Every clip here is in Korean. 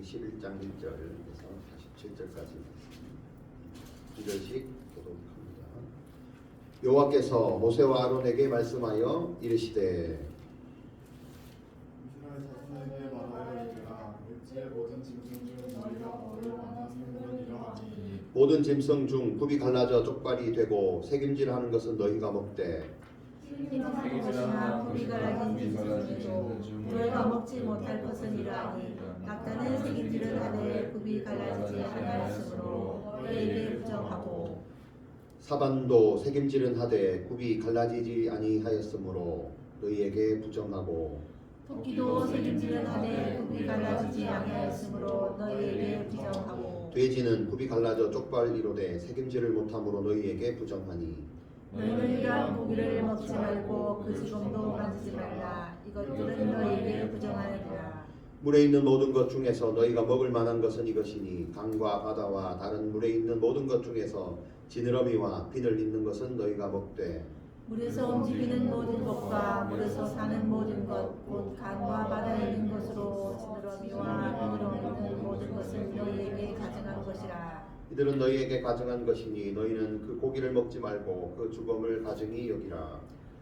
신명기 11장 1절에서 47절까지 2절씩 교독합니다. 여호와께서 모세와 아론에게 말씀하여 이르시되 이스라엘 자손에게 말하여 이르라. 육지의 모든 짐승 중 너희가 먹을 만한 생물은 이러하니 모든 짐승 중 굽이 갈라져 쪽발이 되고 새김질하는 것은 너희가 먹되 생김질하는 것이나 굽이 갈라진 짐승 중 너희가 먹지 못할 것은 이러하니 낙타는 새김질을 하되 굽이 갈라지지 아니하였으므로 너희에게 부정하고 사반도 새김질은 하되 굽이 갈라지지 아니하였으므로 너희에게 부정하고 토끼도 새김질은 하되 굽이 갈라지지 아니하였으므로 너희에게 부정하고 돼지는 굽이 갈라져 쪽발이로되 새김질을 못함으로 너희에게 부정하니 너희는 이러한 고기를 먹지 말고 그 주검도 만지지 말라. 이것들은 너희에게 부정하느니라. 물에 있는 모든 것 중에서 너희가 먹을 만한 것은 이것이니 강과 바다와 다른 물에 있는 모든 것 중에서 지느러미와 비늘 있는 것은 너희가 먹되 물에서 움직이는 모든 것과 물에서 사는 모든 것, 곧 강과 바다에 있는 것으로 지느러미와 비늘로 있는 모든 것은 너희에게 가증한 것이라. 이들은 너희에게 가증한 것이니 너희는 그 고기를 먹지 말고 그 주검을 가증히 여기라.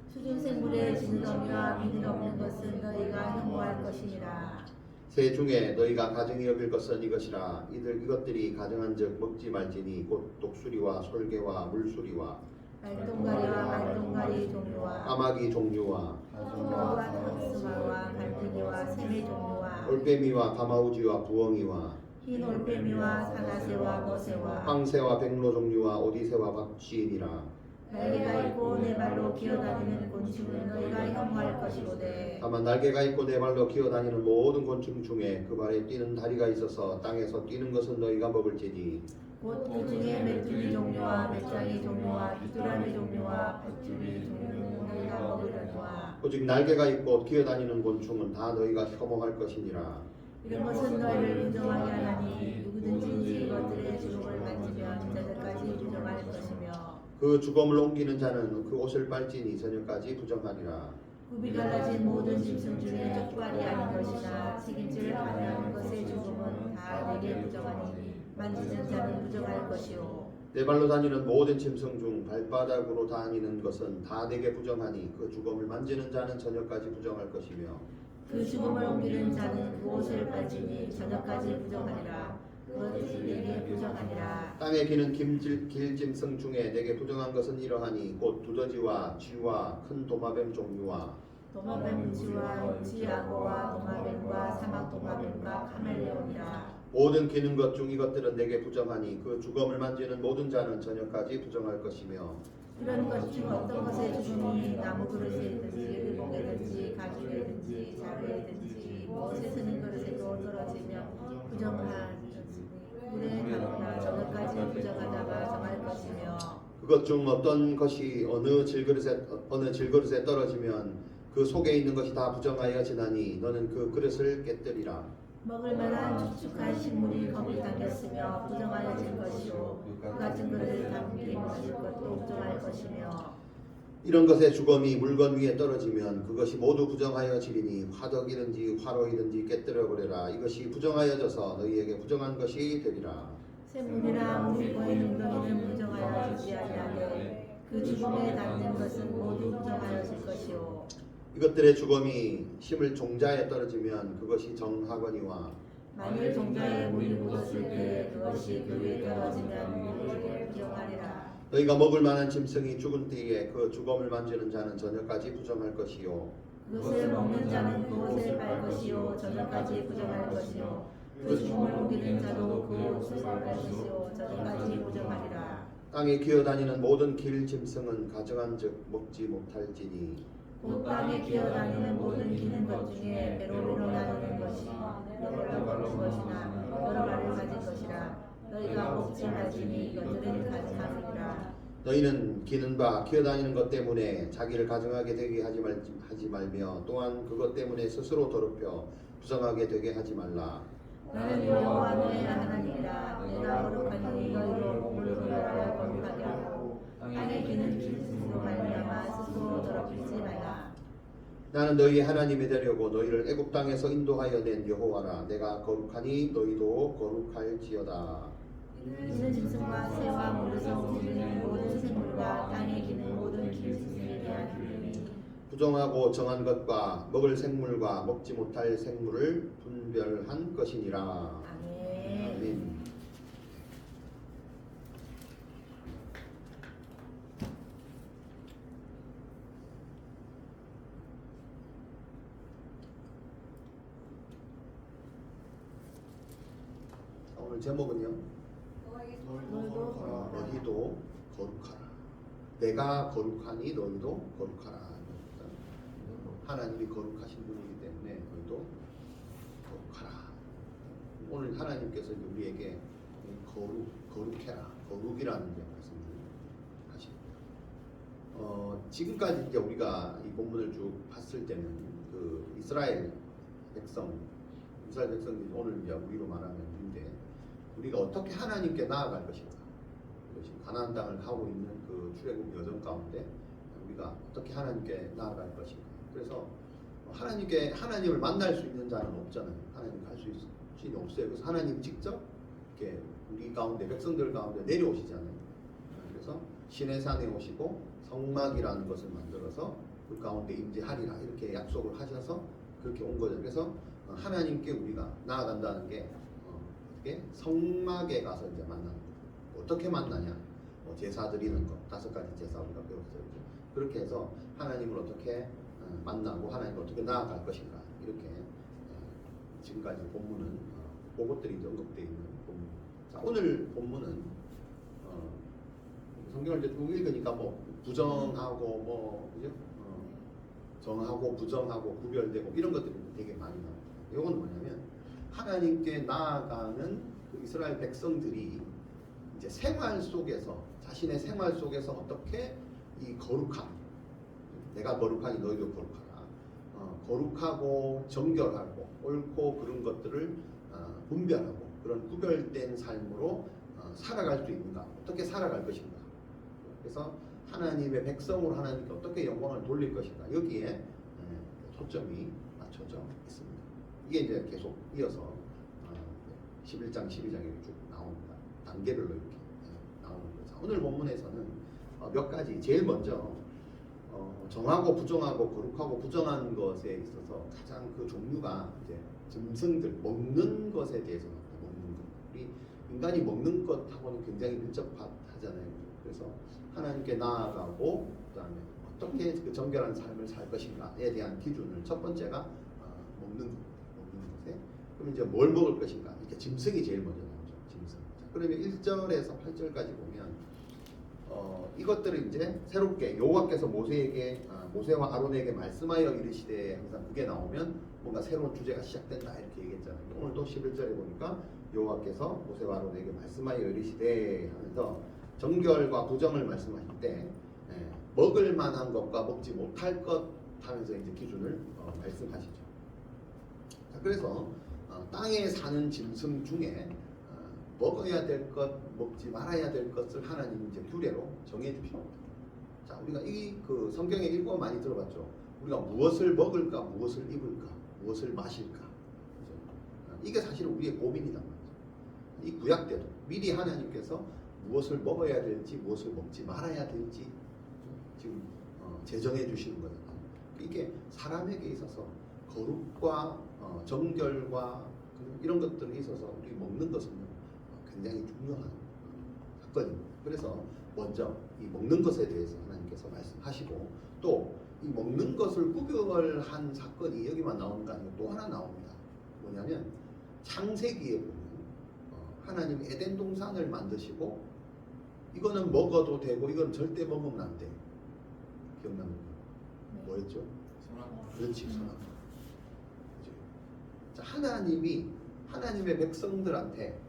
수중 생물의 지느러미와 비늘 없는 것은 너희가 혐오할 것이니라. 새 중에 너희가 가증히 여길 것은 이것이라. 이것들이 가증한즉 먹지 말지니 곧 독수리와 솔개와 물수리와 말똥가리와 말똥가리 종류와 까마귀 종류와 소와 닭스마와 갈등이와 새매 종류와 올빼미와 가마우지와 부엉이와 흰 올빼미와 사나새와 머새와 황새와 백로 종류와 오디새와 박쥐이니라. 날개가 있고 네 발로 기어다니는 곤충은 너희가 혐오할 것이로되 다만 날개가 있고 네 발로 기어다니는 모든 곤충 중에 그 발에 뛰는 다리가 있어서 땅에서 뛰는 것은 너희가 먹을지니 곧 그 중에 메뚜기 종류와 메짱이 종류와 귀뚜라미 종류와 뱃줄이 종류는 너희가 먹으려니와 오직 날개가 있고 기어다니는 곤충은 다 너희가 혐오할 것이니라. 이런 것은 너희를 부정하게 하나니 누구든지 이것들의 주름을 만지면 저녁까지 부정할 것이며 그 주검을 옮기는 자는 그 옷을 빨지니 저녁까지 부정하리라. 굽이 갈라진 모든 짐승 중에 쪽발이 아닌 것이나 새김질을 하는 것의 주름은 다 내게 부정하니 만지는 자는 부정할 것이요 네 발로 다니는 모든 짐승 중 발바닥으로 다니는 것은 다 내게 부정하니 그 주검을 만지는 자는 저녁까지 부정할 것이며 그 죽음을 옮기는 자는 그 옷을 빨지니 저녁까지 부정하리라. 그것이 내게 부정하니라. 땅에 기는 길짐승 중에 내게 부정한 것은 이러하니 곧 두더지와 쥐와 큰 도마뱀 종류와 도마뱀 쥐와 육지 악어와 도마뱀과 사막 도마뱀과 카멜레온이라. 모든 기는 것 중 이것들은 내게 부정하니 그 주검을 만지는 모든 자는 저녁까지 부정할 것이며 이런 것 중 어떤 것의 죽음이 나무 그릇이든지 의복이든지 가죽이든지 자루이든지 무엇에 쓰는 그릇에도 떨어지면 부정하든지 물에 가거나 저녁까지 부정하다가 정할 것이며 그것 중 어떤 것이 어느 질그릇에 떨어지면 그 속에 있는 것이 다 부정하여 지나니 너는 그 그릇을 깨뜨리라. 먹을 만한 축축한 식물이 거기 담겼으며 부정하여질 것이요 그 같은 그릇을 담기 먹을 것도 부정할 것이며 이런 것의 주검이 물건 위에 떨어지면 그것이 모두 부정하여지리니 화덕이든지 화로이든지 깨뜨려 버려라. 이것이 부정하여져서 너희에게 부정한 것이 되리라. 샘물이나 물이 보이는 웅덩이는 부정하여지지 아니하되 그 죽음에 닿는 것은 모두 부정하여질 것이요 이것들의 주검이 심을 종자에 떨어지면 그것이 정하거니와 만일 종자에 물이 묻었을 때 그것이 그 위에 떨어지면 그것을 부정하리라. 너희가 먹을 만한 짐승이 죽은 뒤에 그 주검을 만지는 자는 저녁까지 부정할 것이요 그것을 먹는 자는 그것을 빨 것이요 저녁까지 부정할 것이요 그 죽음을 옮기는 자도 그 옷을 빨 것이요 저녁까지 부정하리라. 땅에 기어다니는 모든 길 짐승은 가증한즉 먹지 못할지니 곧 땅에 기어다니는 모든 기는 것 중에 배로 나누는 것이 여러 발로 것이나 여러 발을 가진 것이라 너희가 먹지 말지니 이것들은 가증하리라. 너희는 기는 바 기어다니는 것 때문에 자기를 가증하게 되게 하지 말며 또한 그것 때문에 스스로 더럽혀 부정하게 되게 하지 말라. 나는 여호와 너의 하나님이라. 내가 거룩하니 너희로 몸을 구별하여 거룩하게 하고 땅에 기는 짐승으로 말미암아 스스로 더럽히지 말라. 나는 너희 하나님이 되려고 너희를 애굽 땅에서 인도하여 낸 여호와라. 내가 거룩하니 너희도 거룩할지어다. 이는 짐승과 새와 물에서 움직이는 모든 생물과 땅에 기는 모든 기생에 대한 규례니 부정하고 정한 것과 먹을 생물과 먹지 못할 생물을 분별한 것이니라. 아멘. 아멘. 오늘 제목은요. 너희도 거룩하라. 너희도 거룩하라. 내가 거룩하니 너희도 거룩하라. 하나님이 거룩하신 분이기 때문에 너희도 거룩하라. 오늘 하나님께서 우리에게 거룩해라. 거룩이라는 말씀을 하십니다. 지금까지 이제 우리가 이 본문을 쭉 봤을 때는 그 이스라엘 백성들이 오늘 이제 우리로 말하면 우리인데 우리가 어떻게 하나님께 나아갈 것인가? 지금 가나안 땅을 가고 있는 그 출애굽 여정 가운데 우리가 어떻게 하나님께 나아갈 것인가? 그래서 하나님을 만날 수 있는 자는 없잖아요. 하나님 갈 수 있는 없어요. 그래서 하나님 직접 이렇게 우리 가운데 백성들 가운데 내려오시잖아요. 그래서 시내산에 오시고 성막이라는 것을 만들어서 그 가운데 임재하리라 이렇게 약속을 하셔서 그렇게 온 거죠. 그래서 하나님께 우리가 나아간다는 게 성막에 가서 이제 만나는 거. 어떻게 만나냐? 제사 드리는 것 5가지 제사 우리가 배웠어요. 그렇게 해서 하나님을 어떻게 만나고 하나님을 어떻게 나아갈 것인가 이렇게 지금까지 본문은 그것들이 언급되어 있는 본문. 자, 오늘 본문은 성경을 이제 쭉 읽으니까 뭐 부정하고 뭐 그죠? 정하고 부정하고 구별되고 이런 것들이 되게 많이 나옵니다. 이건 뭐냐면 하나님께 나아가는 그 이스라엘 백성들이 이제 생활 속에서 자신의 생활 속에서 어떻게 이 거룩함, 내가 거룩하니 너희도 거룩하라. 거룩하고 정결하고 옳고 그런 것들을 분별하고 그런 구별된 삶으로 살아갈 수 있는가? 어떻게 살아갈 것인가? 그래서 하나님의 백성으로 하나님께 어떻게 영광을 돌릴 것인가? 여기에 초점이 맞춰져 있습니다. 이게 이제 계속 이어서 11장, 12장에 쭉 나옵니다. 단계별로 이렇게 나오는 거죠. 오늘 본문에서는 몇 가지, 제일 먼저 정하고 부정하고 거룩하고 부정한 것에 있어서 가장 그 종류가 이제 짐승들, 먹는 것에 대해서 나옵니다. 먹는 것. 우리 인간이 먹는 것하고는 굉장히 밀접하잖아요. 그래서 하나님께 나아가고 그다음에 어떻게 그 정결한 삶을 살 것인가에 대한 기준을 첫 번째가 먹는 것에 그럼 이제 뭘 먹을 것인가 이렇게 짐승이 제일 먼저 나오죠. 짐승. 자, 그러면 1절에서 8절까지 보면 이것들을 이제 새롭게 여호와께서 모세와 아론에게 말씀하여 이르시되 항상 그게 나오면 뭔가 새로운 주제가 시작된다 이렇게 얘기했잖아요. 오늘도 11절에 보니까 여호와께서 모세와 아론에게 말씀하여 이르시되 하면서 정결과 부정을 말씀하실 때 먹을 만한 것과 먹지 못할 것 하면서 이제 기준을 말씀하시죠. 자, 그래서 땅에 사는 짐승 중에 먹어야 될 것, 먹지 말아야 될 것을 하나님 이제 규례로 정해 주십니다. 자, 우리가 그 성경에 읽고 많이 들어봤죠. 우리가 무엇을 먹을까, 무엇을 입을까, 무엇을 마실까. 그죠? 이게 사실 우리의 고민이란 말이죠. 이 구약 때도 미리 하나님께서 무엇을 먹어야 될지, 무엇을 먹지 말아야 될지 지금 제정해 주시는 거잖아요. 이게 사람에게 있어서 거룩과 정결과 이런 것들에 있어서 우리 먹는 것은 굉장히 중요한 사건입니다. 그래서 먼저 이 먹는 것에 대해서 하나님께서 말씀하시고 또 이 먹는 것을 구별한 사건이 여기만 나오는 거 아니고 또 하나 나옵니다. 뭐냐면 창세기에 보면 하나님 에덴 동산을 만드시고 이거는 먹어도 되고 이건 절대 먹으면 안 돼. 기억납니까? 뭐였죠? 그렇지, 선악. 자, 하나님이 하나님의 백성들한테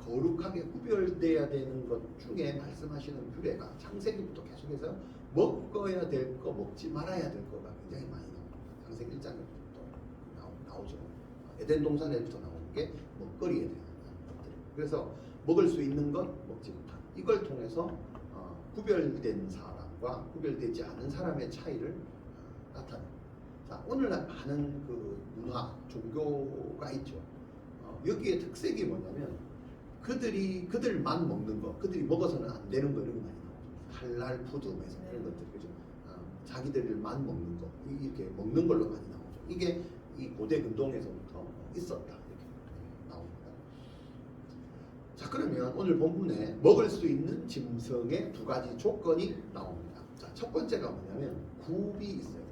거룩하게 구별돼야 되는 것 중에 말씀하시는 규례가 창세기부터 계속해서 먹어야 될 거, 먹지 말아야 될 거가 굉장히 많이 나옵니다. 창세기 1장부터 나오죠. 에덴 동산에부터 나오는 게 먹거리에 대한 것들이에요. 그래서 먹을 수 있는 것, 먹지 못한 이걸 통해서 구별된 사람과 구별되지 않은 사람의 차이를 나타냅니다. 자, 오늘날 많은 그 문화, 종교가 있죠. 여기에 특색이 뭐냐면 그들만 먹는 거, 그들이 먹어서는 안 되는 거 이런 거 많이 나오죠. 할랄 푸드 뭐 해서 이런 것들 그죠. 자기들만 먹는 거 이렇게 먹는 걸로 많이 나오죠. 이게 이 고대 근동에서부터 있었다 이렇게 나옵니다. 자, 그러면 오늘 본문에 먹을 수 있는 짐승의 두 가지 조건이 나옵니다. 자, 첫 번째가 뭐냐면 굽이 있어요.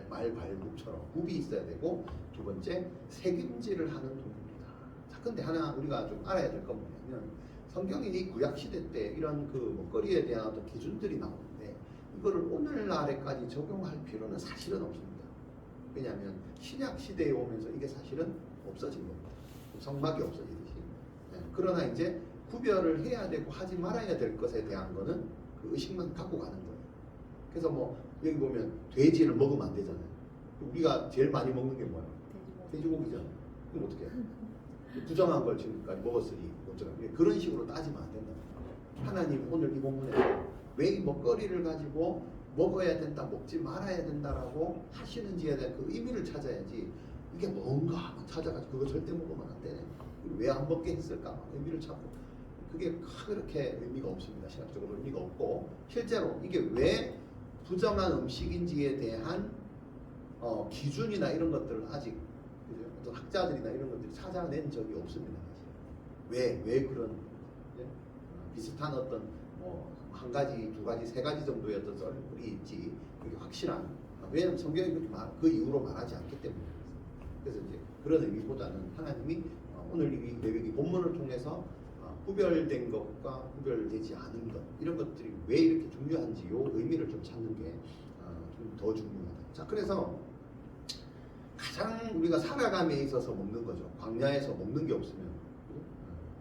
말발굽처럼 굽이 있어야 되고, 두 번째 새김질을 하는 동물이다. 자, 근데 하나 우리가 좀 알아야 될 건 뭐냐면 성경이 구약 시대 때 이런 그 먹거리에 대한 어떤 기준들이 나오는데 이거를 오늘날에까지 적용할 필요는 사실은 없습니다. 왜냐하면 신약 시대에 오면서 이게 사실은 없어진 겁니다. 성막이 없어지듯이. 네. 그러나 이제 구별을 해야 되고 하지 말아야 될 것에 대한 거는 그 의식만 갖고 가는 거예요. 그래서 뭐 여기 보면 돼지를 먹으면 안 되잖아요. 우리가 제일 많이 먹는 게 뭐예요? 돼지고기잖아요. 그럼 어떻게 해요? 부정한 걸 지금까지 먹었으니 어쩌라. 그런 식으로 따지면 안 된다. 하나님 오늘 이 본문에 왜 이 먹거리를 가지고 먹어야 된다, 먹지 말아야 된다라고 하시는지에 대한 그 의미를 찾아야지, 이게 뭔가 찾아가지고 그거 절대 먹으면 안 되네, 왜 안 먹게 했을까 의미를 찾고, 그게 그렇게 의미가 없습니다. 신학적으로 의미가 없고, 실제로 이게 왜 부정한 음식인지에 대한 기준이나 이런 것들을 아직 어떤 학자들이나 이런 것들이 찾아낸 적이 없습니다. 왜 그런 비슷한 어떤 한 가지, 두 가지, 세 가지 정도의 어떤 썰이 있지 그게 확실한, 왜냐하면 성경이 그렇게 그 이후로 말하지 않기 때문에. 그래서 이제 그런 의미보다는 하나님이 오늘 이 레위기 본문을 통해서 구별된 것과 구별되지 않은 것, 이런 것들이 왜 이렇게 중요한지 요 의미를 좀 찾는 게 좀 더 중요하다. 자, 그래서 가장 우리가 살아감에 있어서 먹는 거죠. 광야에서 먹는 게 없으면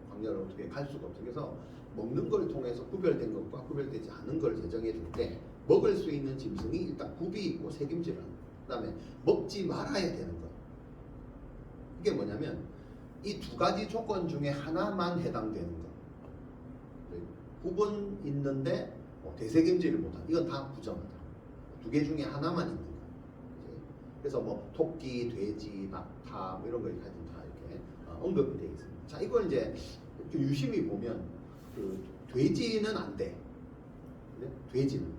광야를 어떻게 갈 수가 없어요. 그래서 먹는 걸 통해서 구별된 것과 구별되지 않은 걸 제정해 줄 때 먹을 수 있는 짐승이 일단 굽이 있고 새김질을 하는 것, 그 다음에 먹지 말아야 되는 것. 이게 뭐냐면 이 두 가지 조건 중에 하나만 해당되는 것. 굽은 있는데 대새김질을 못한, 이건 다 부정하다. 두 개 중에 하나만 있는 거. 그래서 뭐 토끼, 돼지, 낙타 뭐 이런 거까지 다 이렇게 언급이 되어 있습니다. 자, 이걸 이제 유심히 보면 그 돼지는 안 돼. 돼지는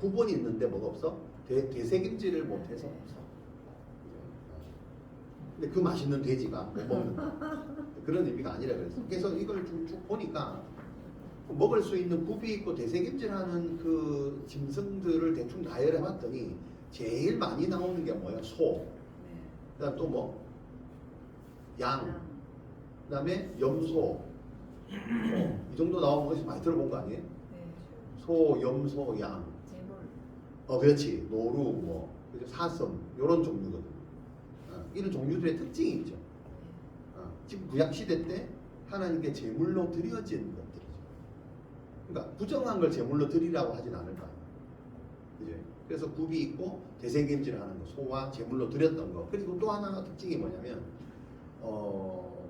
구분이 있는데 뭐가 없어? 대새김질을 못해서 없어. 근데 그 맛있는 돼지가 못 먹는 그런 의미가 아니라 그랬어. 그래서 이걸 쭉 보니까 먹을 수 있는 굽이 있고 대새김질하는 그 짐승들을 대충 나열해봤더니 제일 많이 나오는 게 뭐야? 소. 그다음 또 뭐? 양. 그다음에 염소. 이 정도 나오는 것이 많이 들어본 거 아니에요? 소, 염소, 양. 그렇지. 노루, 뭐 사슴 이런 종류거든. 이런 종류들의 특징이 있죠. 지금 구약 시대 때 하나님께 제물로 드려진 것들이죠. 그러니까 부정한 걸 제물로 드리라고 하진 않을 거 아니에요. 그죠? 그래서 굽이 있고 대새김질하는 거, 소와 제물로 드렸던 거. 그리고 또 하나 특징이 뭐냐면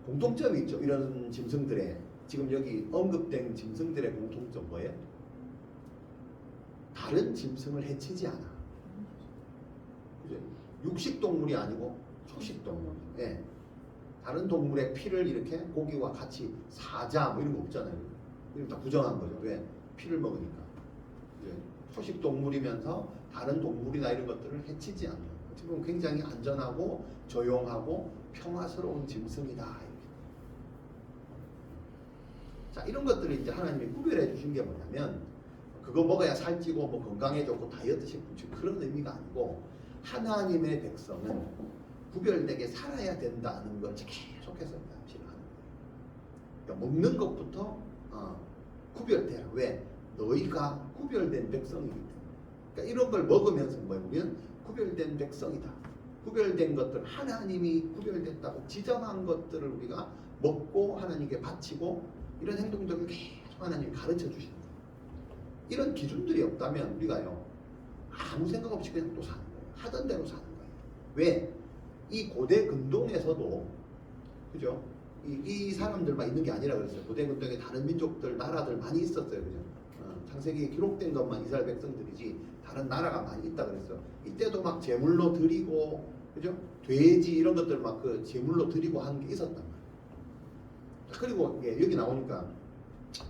공통점이 있죠. 이런 짐승들의, 지금 여기 언급된 짐승들의 공통점 뭐예요? 다른 짐승을 해치지 않아. 그죠? 육식 동물이 아니고 초식 동물. 예. 다른 동물의 피를 이렇게 고기와 같이 사자 뭐 이런 거 없잖아요. 이건 다 부정한 거죠. 왜? 피를 먹으니까. 이제 초식 동물이면서 다른 동물이나 이런 것들을 해치지 않는. 어떻게 보면 굉장히 안전하고 조용하고 평화스러운 짐승이다. 자, 이런 것들을 이제 하나님이 구별해 주신 게 뭐냐면, 그거 먹어야 살찌고 뭐 건강해졌고 다이어트 식품, 그런 의미가 아니고 하나님의 백성은 구별되게 살아야 된다는 걸 계속해서 암시를 하는 거예요. 그러니까 먹는 것부터 구별돼라. 왜? 너희가 구별된 백성이기 때문에. 그러니까 이런 걸 먹으면서 뭐예요? 우리는 구별된 백성이다. 구별된 것들, 하나님이 구별됐다고 지정한 것들을 우리가 먹고 하나님께 바치고 이런 행동들을 계속 하나님이 가르쳐 주시는 거예요. 이런 기준들이 없다면 우리가요, 아무 생각 없이 그냥 또 사는 거예요. 하던 대로 사는 거예요. 왜? 이 고대 근동에서도, 그죠? 이 사람들만 있는 게 아니라 그랬어요. 고대 근동에 다른 민족들, 나라들 많이 있었어요. 그죠? 창세기에 기록된 것만 이스라엘 백성들이지 다른 나라가 많이 있다 그랬어. 이때도 막 제물로 드리고 그죠? 돼지 이런 것들 막 그 제물로 드리고 하는 게 있었단 말이야. 그리고 여기 나오니까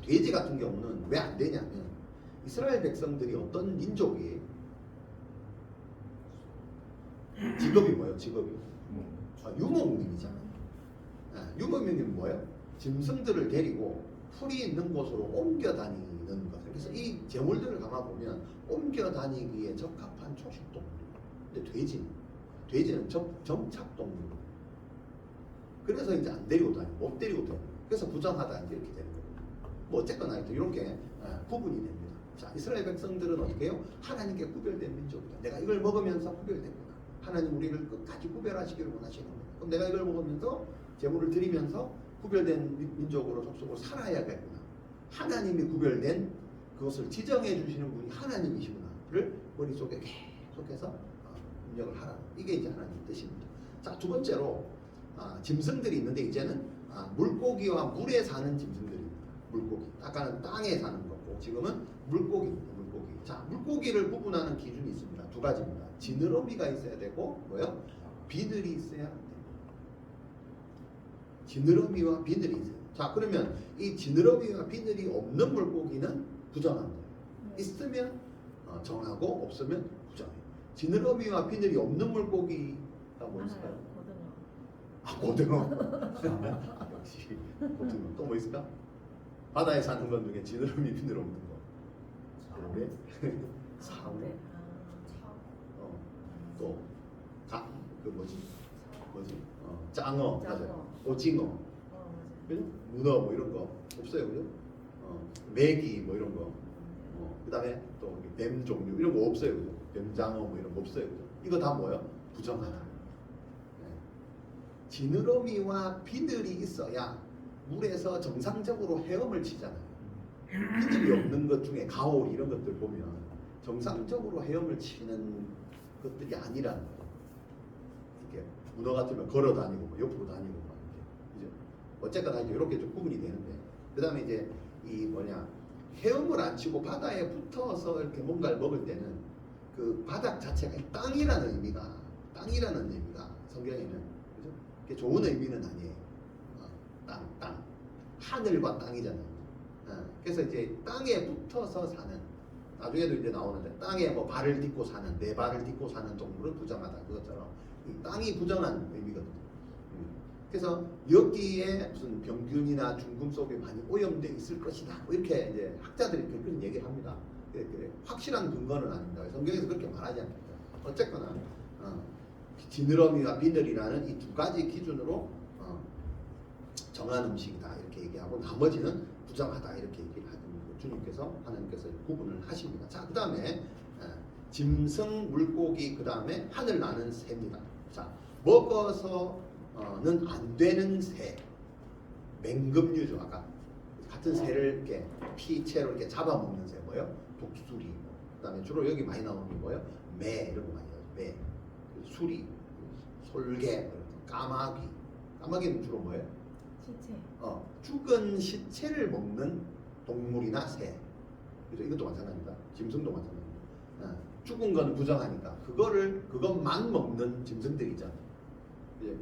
돼지 같은 경우는 왜 안 되냐면 이스라엘 백성들이 어떤 민족이 직업이 뭐예요? 직업이 유목민이잖아. 유목민은 뭐예요? 짐승들을 데리고 풀이 있는 곳으로 옮겨 다니는 것. 그래서 이 제물들을 가만 보면 옮겨 다니기에 적합한 초식동물이에요. 근데 돼지는 정착동물. 그래서 이제 안 데리고 다니고 못 데리고 다니고 그래서 부정하다 이렇게 되는 거예요. 뭐 어쨌거나 이렇게 구분이 됩니다. 자, 이스라엘 백성들은 어떻게 해요? 하나님께 구별된 민족이다. 내가 이걸 먹으면서 구별됐구나. 하나님 우리를 끝까지 구별하시기를 원하시는 거예요. 그럼 내가 이걸 먹으면서 제물을 드리면서 구별된 민족으로 족속으로 살아야겠구나. 하나님이 구별된 그것을 지정해 주시는 분이 하나님이시구나를 머릿속에 계속해서 입력을 하라. 이게 이제 하나님의 뜻입니다. 자, 두 번째로 짐승들이 있는데 이제는 물고기와 물에 사는 짐승들입니다. 물고기. 아까는 땅에 사는 거고 지금은 물고기입니다. 물고기. 자, 물고기를 구분하는 기준이 있습니다. 두 가지입니다. 지느러미가 있어야 되고 뭐요? 비늘이 있어야 돼요. 지느러미와 비늘이 있어요. 자, 그러면 이 지느러미와 비늘이 없는 물고기는 부정한 거예요. 있으면 정하고 없으면 부정해요. 지느러미와 비늘이 없는 물고기가 뭐 있을까요? 고등어. 역시 고등어. 또 뭐 있을까? 바다에 사는 것 중에 지느러미 비늘 없는 거. 그다음에 사우. 또 짱어. 맞아요. 오징어. 그죠? 문어 뭐 이런 거 없어요, 그죠? 메기 뭐 이런 거. 그다음에 또 뱀 종류 이런 거 없어요, 그죠? 뱀장어 뭐 이런 거 없어요, 그죠? 이거 다 뭐예요? 부정하다. 지느러미와 비늘이 있어야 물에서 정상적으로 헤엄을 치잖아요. 비늘이 없는 것 중에 가오리 이런 것들 보면 정상적으로 헤엄을 치는 것들이 아니라는 거예요. 이렇게 문어 같으면 걸어 다니고 뭐 옆으로 다니고 막 이렇게. 그죠? 어쨌거나 이제 이렇게 좀 구분이 되는데 그다음에 이제 이 헤엄을 안 치고 바다에 붙어서 이렇게 뭔가를 먹을 때는 그 바닥 자체가 땅이라는 의미가 성경에는 그죠? 그게 좋은 의미는 아니에요. 땅. 하늘과 땅이잖아요. 그래서 이제 땅에 붙어서 사는 나중에도 이제 나오는데 땅에 뭐 발을 딛고 사는 네 발을 딛고 사는 동물은 부정하다. 그것처럼 이 땅이 부정한 의미거든요. 그래서 여기에 무슨 병균이나 중금 속에 많이 오염돼 있을 것이다. 뭐 이렇게 이제 학자들이 그런 얘기를 합니다. 그래. 확실한 근거는 아닙니다. 성경에서 그렇게 말하지 않습니다. 어쨌거나 지느러미와 비늘이라는 이 두 가지 기준으로 정한 음식이다 이렇게 얘기하고 나머지는 부정하다 이렇게 얘기를 하는 주님께서 하나님께서 구분을 하십니다. 자, 그 다음에 짐승, 물고기, 그 다음에 하늘 나는 새입니다. 자, 먹어서는 안 되는 새, 맹금류죠. 아까 같은 새를 이렇게 피채로 이렇게 잡아먹는 새 뭐요? 독수리. 그 다음에 주로 여기 많이 나오는 게 뭐요? 매 이런 거 많이 나와요. 매, 수리, 솔개, 까마귀. 까마귀는 주로 뭐예요? 시체. 죽은 시체를 먹는 동물이나 새. 그죠? 이것도 마찬가지입니다. 짐승도 마찬가지입니다. 죽은 건 부정하니까 그것만 먹는 짐승들이 있잖아요.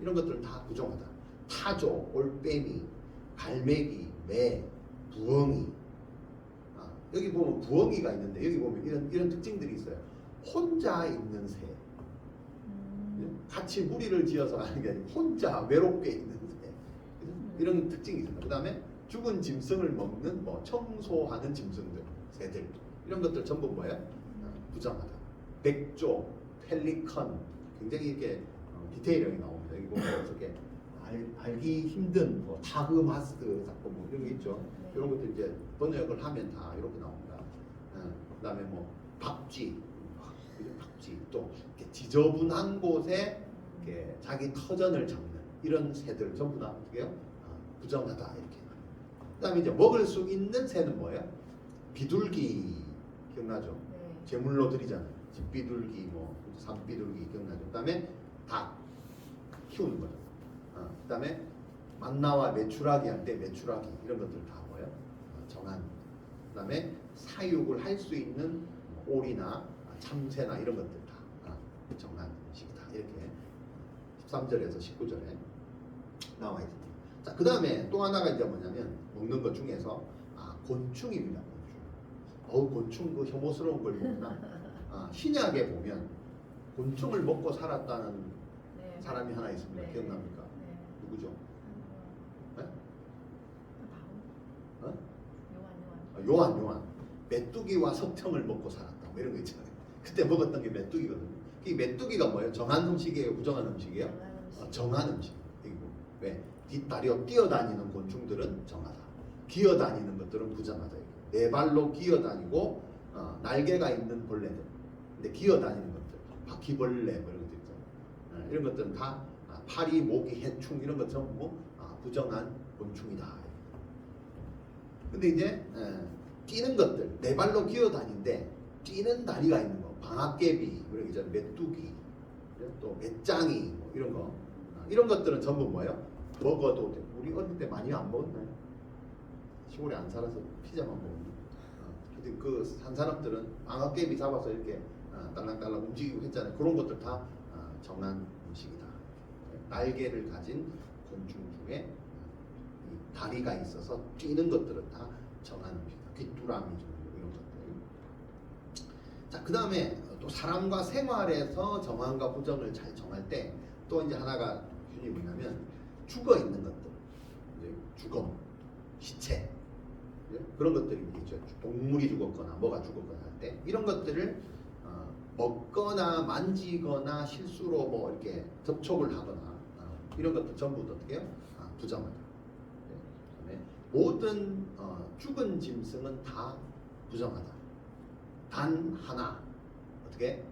이런 것들은 다 부정하다. 타조, 올빼미, 갈매기, 매, 부엉이. 여기 보면 부엉이가 있는데 여기 보면 이런 특징들이 있어요. 혼자 있는 새. 같이 무리를 지어서 가는 게 아니고 혼자 외롭게 있는 새. 이런 특징이 있습니다. 그 다음에 죽은 짐승을 먹는 청소하는 짐승들, 새들 이런 것들 전부 뭐예요? 부정하다. 백조, 펠리컨 굉장히 이렇게 디테일하게 나옵니다. 여기 보면 이렇게 알기 힘든 타그마스 사건 이런 게 있죠. 이런 것들 이제 번역을 하면 다 이렇게 나옵니다. 그다음에 박쥐, 박쥐 또 이렇게 지저분한 곳에 이렇게 자기 터전을 잡는 이런 새들 전부 다 어떻게 해요? 부정하다 이렇게. 그다음에 이제 먹을 수 있는 새는 뭐예요? 비둘기 기억나죠? 네. 제물로 드리잖아요. 집비둘기, 산비둘기 기억나죠? 그다음에 닭 키우는 거죠. 그다음에 만나와 메추라기 할 때 메추라기 이런 것들 다 뭐예요? 정한. 그다음에 사육을 할 수 있는 오리나 참새나 이런 것들 다 정한 음식이다. 이렇게 13절에서 19절에 나와 있습니다. 자, 그 다음에 또 하나가 이제 뭐냐면 먹는 것 중에서 곤충입니다. 곤충. 곤충 그 혐오스러운 걸 먹나? 신약에 보면 곤충을 먹고 살았다는 네. 사람이 하나 있습니다. 네. 기억납니까? 네. 누구죠? 네? 바울? 어? 요한. 요한. 메뚜기와 석청을 먹고 살았다. 뭐 이런 거 있잖아요. 그때 먹었던 게 메뚜기거든요. 이 메뚜기가 뭐예요? 정한 음식이에요? 부정한 음식이에요? 정한 음식. 이거 왜? 뒷다리로 뛰어다니는 곤충들은 정하다. 기어다니는 것들은 부정하다. 네 발로 기어다니고 날개가 있는 벌레들. 근데 기어다니는 것들, 바퀴벌레 뭐 이런 것들 있잖아요. 이런 것들은 다 파리, 모기, 해충 이런 것 전부 부정한 곤충이다. 근데 이제 뛰는 것들, 네 발로 기어다니는데 뛰는 다리가 있는 거, 방앗개비, 그리고 이제 메뚜기, 또 맷장이 뭐 이런 거, 이런 것들은 전부 뭐예요? 먹어도 돼. 우리 어릴 때 많이 안 먹었나요? 시골에 안 살아서 피자만 먹었는데. 근데 그 한 사람들은 방앗개비 잡아서 이렇게 딸랑딸랑 움직이고 했잖아요. 그런 것들 다 정한 음식이다. 날개를 가진 곤충 중에 이 다리가 있어서 뛰는 것들은 다 정한 음식이다. 귀뚜라미 정도 이런 것들. 자, 그 다음에 또 사람과 생활에서 정한과 부정을 잘 정할 때 또 이제 하나가 균이 뭐냐면 죽어 있는 것들, 이제 죽음, 시체, 그런 것들이 있죠. 동물이 죽었거나 뭐가 죽었거나 할 때 이런 것들을 먹거나 만지거나 실수로 뭐 이렇게 접촉을 하거나 이런 것들 전부 어떻게 해요? 부정하다. 그다음에 모든 죽은 짐승은 다 부정하다. 단 하나 어떻게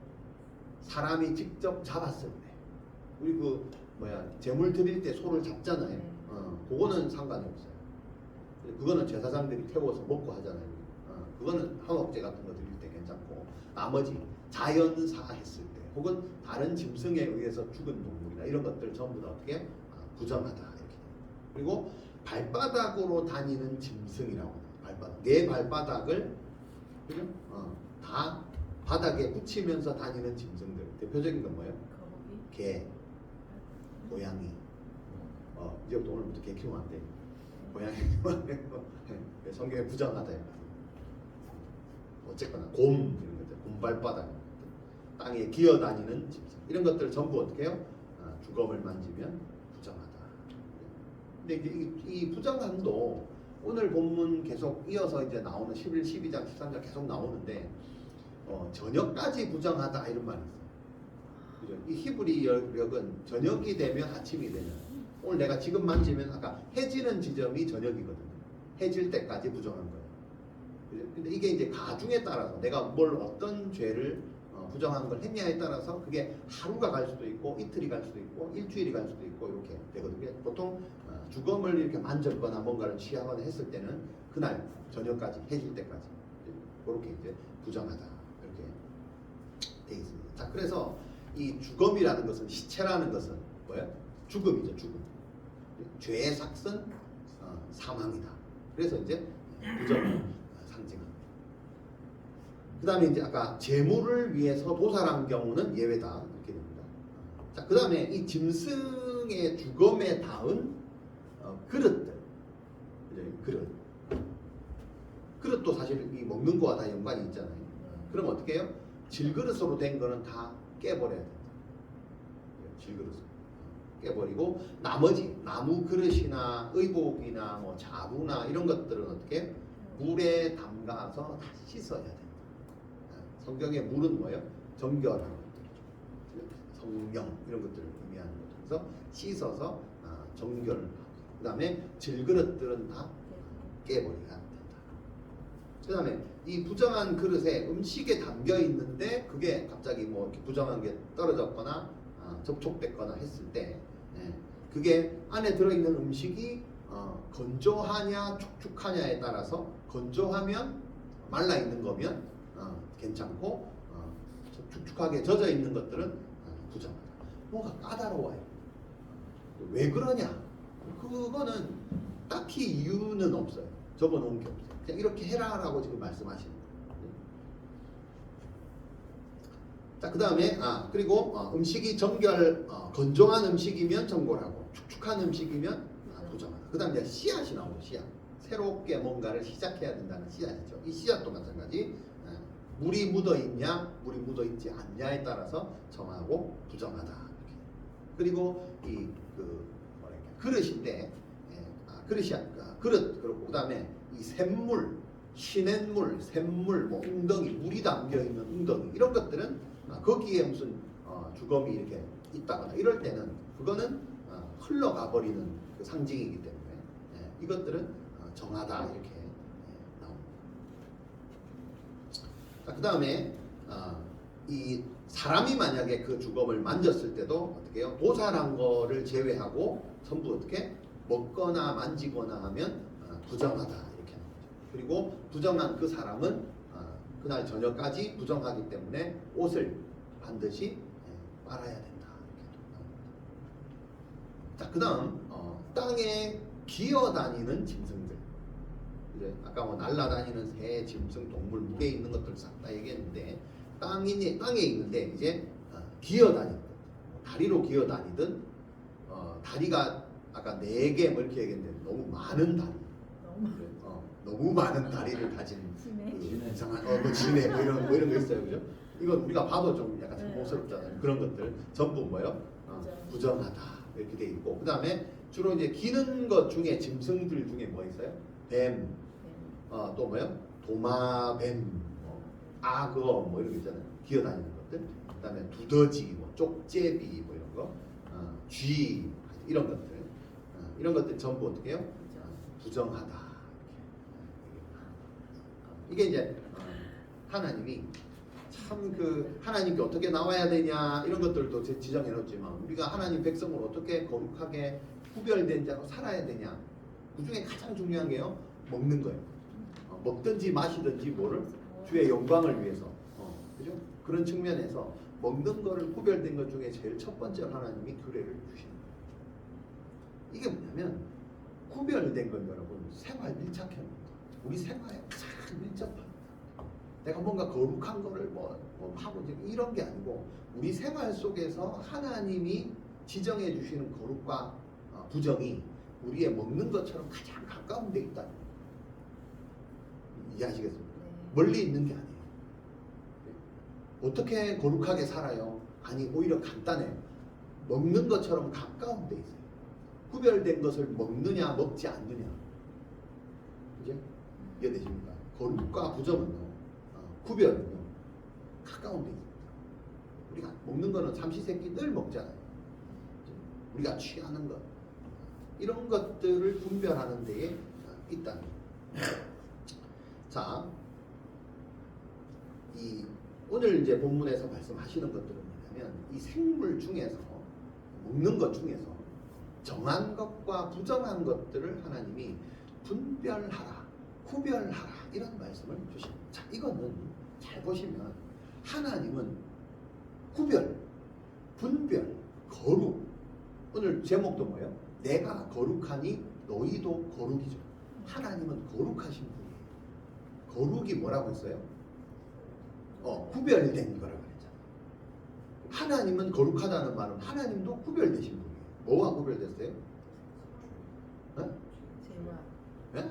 사람이 직접 잡았을 때 우리 그 제물 드릴 때 소를 잡잖아요. 그거는 상관이 없어요. 그거는 제사장들이 태워서 먹고 하잖아요. 그거는 한옥제 같은 거 드릴 때 괜찮고 나머지 자연사 했을 때 혹은 다른 짐승에 의해서 죽은 동물이나 이런 것들 전부 다 어떻게 부정하다 이렇게. 그리고 발바닥으로 다니는 짐승이라고 해요. 발바닥. 내 발바닥을 그죠? 다 바닥에 붙이면서 다니는 짐승들. 대표적인 건 뭐예요? 개, 고양이. 이제부터 오늘부터 개 키우면 안 돼. 고양이 키우면 안 돼. 성경에 부정하다. 어쨌거나 곰 이런 것들, 곰발바닥, 땅에 기어다니는 짐승 이런 것들 전부 어떻게 해요? 주검을 만지면 부정하다. 근데 이제 이 부정함도 오늘 본문 계속 이어서 이제 나오는 11, 12장, 13장 계속 나오는데 저녁까지 부정하다 이런 말이 있어요. 그죠? 이 히브리역은 저녁이 되면 아침이 되면 오늘 내가 지금 만지면 아까 해지는 지점이 저녁이거든요. 해질 때까지 부정한 거예요. 그죠? 근데 이게 이제 가중에 따라서 내가 뭘 어떤 죄를 부정한 걸 했냐에 따라서 그게 하루가 갈 수도 있고 이틀이 갈 수도 있고 일주일이 갈 수도 있고 이렇게 되거든요. 보통 주검을 이렇게 만졌거나 뭔가를 취하거나 했을 때는 그날 저녁까지 해질 때까지 그렇게 이제 부정하다 이렇게 돼 있습니다. 자, 그래서 이 주검이라는 것은 시체라는 것은 뭐예요? 죽음이죠, 죽음. 죄의 삭은 사망이다. 그래서 이제 부정을 상징합니다. 그 다음에 이제 아까 재물을 위해서 도살한 경우는 예외다 이렇게 됩니다. 자, 그 다음에 이 짐승의 주검에 닿은 그릇들, 그릇. 그릇도 사실 이 먹는 거와 다 연관이 있잖아요. 그럼 어떻게 해요? 질그릇으로 된 거는 다 깨버려야 된다. 질그릇으로 깨버리고 나머지 나무 그릇이나 의복이나 뭐 자루나 이런 것들은 어떻게 물에 담가서 다 씻어야 된다. 성경의 물은 뭐예요? 정결한 것들, 성령 이런 것들을 의미하는 거죠. 그래서 씻어서 정결하고 그 다음에 질그릇들은 다 깨버려야 된다. 그 다음에 이 부정한 그릇에 음식에 담겨 있는데 그게 갑자기 뭐 이렇게 부정한 게 떨어졌거나 접촉됐거나 했을 때 그게 안에 들어있는 음식이 건조하냐 촉촉하냐에 따라서 건조하면 말라있는 거면 괜찮고 축축하게 젖어 있는 것들은 부정하다. 뭔가 까다로워요. 왜 그러냐? 그거는 딱히 이유는 없어요. 적어놓은 게 없어요. 그냥 이렇게 해라라고 지금 말씀하시는 거예요. 자, 그 다음에 그리고 음식이 정결 건조한 음식이면 정골하고 축축한 음식이면 부정하다. 그 다음에 씨앗이 나오죠. 씨앗. 새롭게 뭔가를 시작해야 된다는 씨앗이죠. 이 씨앗도 마찬가지. 물이 묻어 있냐, 물이 묻어 있지 않냐에 따라서 정하고 부정하다. 이렇게. 그리고 그릇인데, 그릇 그렇고 그다음에 이 샘물, 시냇물, 샘물, 뭐 웅덩이, 물이 담겨 있는 웅덩이 이런 것들은 거기에 무슨 주검이 이렇게 있다거나 이럴 때는 그거는 흘러가 버리는 그 상징이기 때문에 이것들은 정하다 이렇게 나옵니다. 자, 그 다음에 이 사람이 만약에 그 주검을 만졌을 때도 어떻게 해요? 도살한 거를 제외하고 전부 어떻게 먹거나 만지거나 하면 부정하다 이렇게 나오죠. 그리고 부정한 그 사람은 그날 저녁까지 부정하기 때문에 옷을 반드시 빨아야 된다 이렇게 나옵니다. 자, 그다음 땅에 기어다니는 짐승들. 이제 아까 뭐 날아다니는 새, 짐승, 동물, 물에 있는 것들 싹 다 얘기했는데 땅에 있는데 이제 기어다니는 것. 다리로 기어다니든 다리가 아까 4개 뭐 이렇게 얘기했는데 너무 많은 다리. 너무 많은 다리를 가진 이상한 뭐 지네 뭐 이런 거 있어요, 그죠? 이건 우리가 봐도 좀 약간 촌스럽잖아요. 그런 것들 전부 뭐요? 부정하다 이렇게 돼 있고, 그 다음에 주로 이제 기는 것 중에 짐승들 중에 뭐 있어요? 뱀, 또 뭐요? 도마뱀, 악어 뭐 이런 거 있잖아요. 기어다니는 것들. 그 다음에 두더지, 뭐 쪽제비 뭐 이런 거, 쥐 이런 것들, 이런 것들 전부 어떻게 해요? 부정하다. 이게 이제 하나님이 참 하나님께 어떻게 나와야 되냐 이런 것들도 지정해 놓지만 우리가 하나님 백성으로 어떻게 거룩하게 구별된 자로 살아야 되냐, 그 중에 가장 중요한 게요, 먹는 거예요. 먹든지 마시든지 뭐를 주의 영광을 위해서, 그죠? 그런 측면에서 먹는 거를 구별된 것 중에 제일 첫 번째로 하나님이 규례를 주시는 거예요. 이게 뭐냐면 구별된 건 여러분 생활 밀착형입니다. 우리 생활에 가장 밀접합니다. 내가 뭔가 거룩한 거를 뭐 하고 이런 게 아니고 우리 생활 속에서 하나님이 지정해 주시는 거룩과 부정이 우리의 먹는 것처럼 가장 가까운 데 있다는 거예요. 이해하시겠습니까? 멀리 있는 게 아니에요. 어떻게 거룩하게 살아요? 아니, 오히려 간단해요. 먹는 것처럼 가까운 데 있어요. 구별된 것을 먹느냐 먹지 않느냐. 그죠? 이해되십니까? 거룩과 부정은요, 구별은요 가까운 데 있습니다. 우리가 먹는 거는 삼시세끼 늘 먹잖아요. 우리가 취하는 것, 이런 것들을 분별하는 데에 있다는 거예요. 자, 오늘 이제 본문에서 말씀하시는 것들은 뭐냐면 이 생물 중에서, 먹는 것 중에서 정한 것과 부정한 것들을 하나님이 분별하라, 구별하라 이런 말씀을 주십니다. 자, 이거는 잘 보시면 하나님은 구별, 분별, 거룩. 오늘 제목도 뭐예요? 내가 거룩하니 너희도 거룩이죠. 하나님은 거룩하신 분이에요. 거룩이 뭐라고 했어요? 구별된 거라고 했잖아요. 하나님은 거룩하다는 말은 하나님도 구별되신 분이에요. 뭐가 구별됐어요? 네?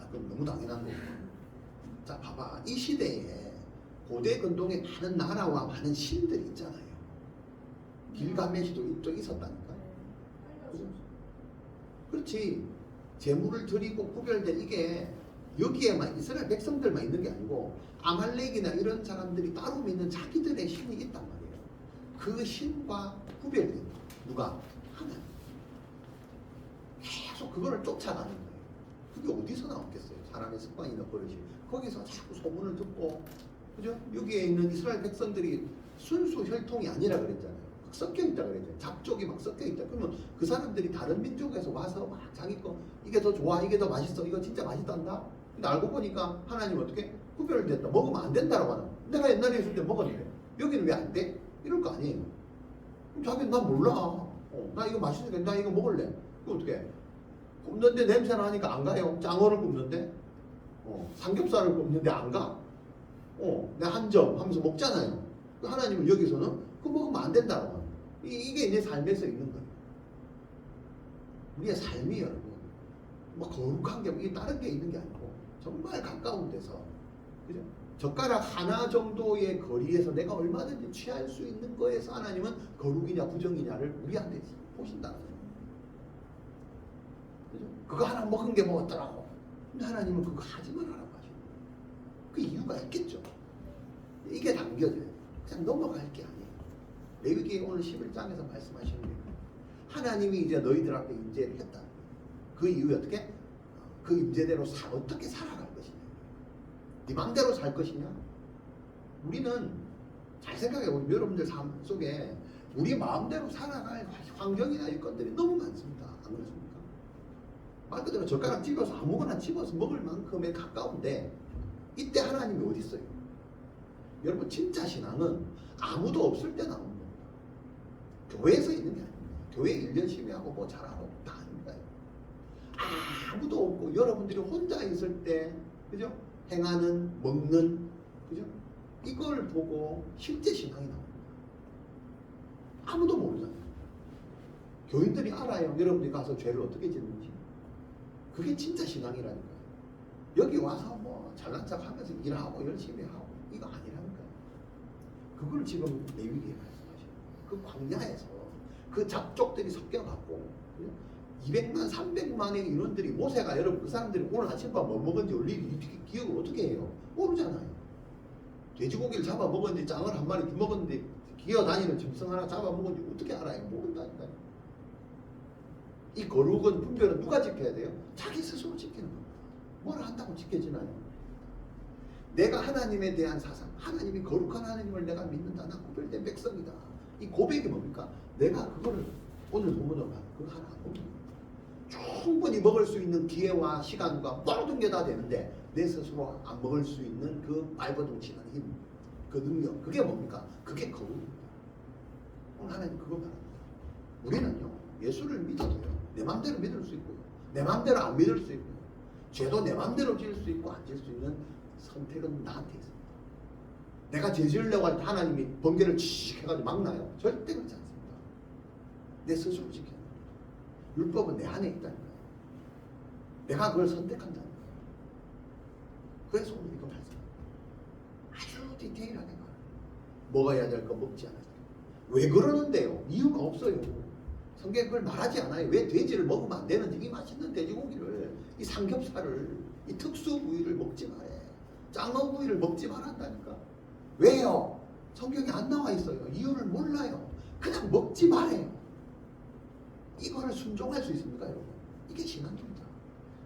그럼 너무 당연한 거고. 자, 봐봐. 이 시대에 고대 근동에 많은 나라와 많은 신들이 있잖아요. 길가메시도 이쪽에 있었다니까. 그죠? 그렇지. 제물을 드리고 구별된 이게 여기에만 이스라엘 백성들만 있는 게 아니고 아말렉이나 이런 사람들이 따로 믿는 자기들의 신이 있단 말이에요. 그 신과 구별된 누가? 하나님. 계속 그거를 쫓아가는 거예요. 그게 어디서 나왔겠어요? 사람의 습관이나 버릇이. 거기서 자꾸 소문을 듣고, 그죠? 여기에 있는 이스라엘 백성들이 순수 혈통이 아니라 그랬잖아요. 막 섞여 있다 그랬잖아요. 잡족이 막 섞여 있다. 그러면 그 사람들이 다른 민족에서 와서 막 자기 거 이게 더 좋아, 이게 더 맛있어, 이거 진짜 맛있단다. 근데 알고 보니까 하나님 어떻게 구별됐다. 먹으면 안 된다라고 하는 거야. 내가 옛날에 있을 때 먹었는데 여기는 왜 안 돼? 이럴 거 아니에요. 그럼 자기는 나 몰라. 나 이거 맛있으니까 나 이거 먹을래. 그럼 어떻게? 굽는데 냄새 나니까 안 가요. 장어를 굽는데, 삼겹살을 굽는데 안 가. 내가 한 점 하면서 먹잖아요. 하나님은 여기서는 그거 먹으면 안 된다고. 이게 내 삶에서 있는 거예요. 우리의 삶이 여러분 뭐 거룩한 게 이게 다른 게 있는 게 아니고 정말 가까운 데서, 그죠? 젓가락 하나 정도의 거리에서 내가 얼마든지 취할 수 있는 거에서 하나님은 거룩이냐 부정이냐를 우리한테 보신다는 거예요. 그죠? 그거 하나 먹은 게 뭐 어떠라고. 근데 하나님은 그거 하지 말라고 하시는 거예요. 그 이유가 있겠죠. 이게 당겨져요. 그냥 넘어갈 게 아니에요. 레위기 오늘 11장에서 말씀하시는 게 하나님이 이제 너희들 앞에 임재를 했다. 그 이후에 어떻게? 그 임재대로 어떻게 살아갈 것이냐. 네 맘대로 살 것이냐. 우리는 잘 생각해보면 여러분들 삶 속에 우리 마음대로 살아갈 환경이나 일건들이 너무 많습니다. 안 그렇습니까? 말 그대로 젓가락 집어서 아무거나 집어서 먹을 만큼에 가까운데 이때 하나님이 어디 있어요? 여러분 진짜 신앙은 아무도 없을 때 나오는 겁니다. 교회에서 있는 게 아닙니다. 교회 일 열심히 하고 뭐 잘하고 다 아닙니다. 아무도 없고 여러분들이 혼자 있을 때, 그죠? 행하는, 먹는, 그죠? 이걸 보고 실제 신앙이 나옵니다. 아무도 모르잖아요. 교인들이 알아요. 여러분들이 가서 죄를 어떻게 짓는지. 그게 진짜 신앙이라니까요. 여기 와서 뭐 잘난 척 하면서 일하고 열심히 하고 이거 아니라니까요. 그걸 지금 레위기에 말씀하시는 거예요. 그 광야에서 그 잡족들이 섞여갖고 200만, 300만의 인원들이 모세가 여러분 그 사람들이 오늘 아침밥 뭐 먹은지 얼리 기억을 어떻게 해요? 모르잖아요. 돼지고기를 잡아 먹었는지 짱을 한 마리 먹었는지 기어다니는 짐승 하나 잡아 먹었는지 어떻게 알아요? 모른다니까요. 이 거룩은 분별은 누가 지켜야 돼요? 자기 스스로 지키는 겁니다. 뭐라 한다고 지켜지나요? 내가 하나님에 대한 사상, 하나님이 거룩한 하나님을 내가 믿는다. 나 구별된 백성이다. 이 고백이 뭡니까? 내가 그거를 오늘 본문으로 그거 하나 안 봅니다. 충분히 먹을 수 있는 기회와 시간과 모든 게 다 되는데 내 스스로 안 먹을 수 있는 그 발버둥치는 힘, 그 능력, 그게 뭡니까? 그게 거룩입니다. 오늘 하나님 그거 말합니다. 우리는요 예수를 믿어도요 내 맘대로 믿을 수 있고요 내 맘대로 안 믿을 수 있고요 죄도 내 맘대로 지을 수 있고 안 지을 수 있는 선택은 나한테 있습니다. 내가 죄 지으려고 할 때 하나님이 번개를 칙 해가지고 막나요? 절대 그렇지 않습니다. 내 스스로 지켜야 합니다. 율법은 내 안에 있다니까요. 내가 그걸 선택한다니까요. 그래서 오늘 이거 말씀합니다. 아주 디테일하게 말해요. 먹어야 될 거 먹지 않아요. 왜 그러는데요? 이유가 없어요. 성경에 그걸 말하지 않아요. 왜 돼지를 먹으면 안 되는지, 이 맛있는 돼지고기를, 이 삼겹살을, 이 특수 부위를 먹지 말아요. 짱어 부위를 먹지 말한다니까. 왜요? 성경에 안 나와 있어요. 이유를 몰라요. 그냥 먹지 말아요. 이거를 순종할 수 있습니까, 여러분? 이게 신앙입니다.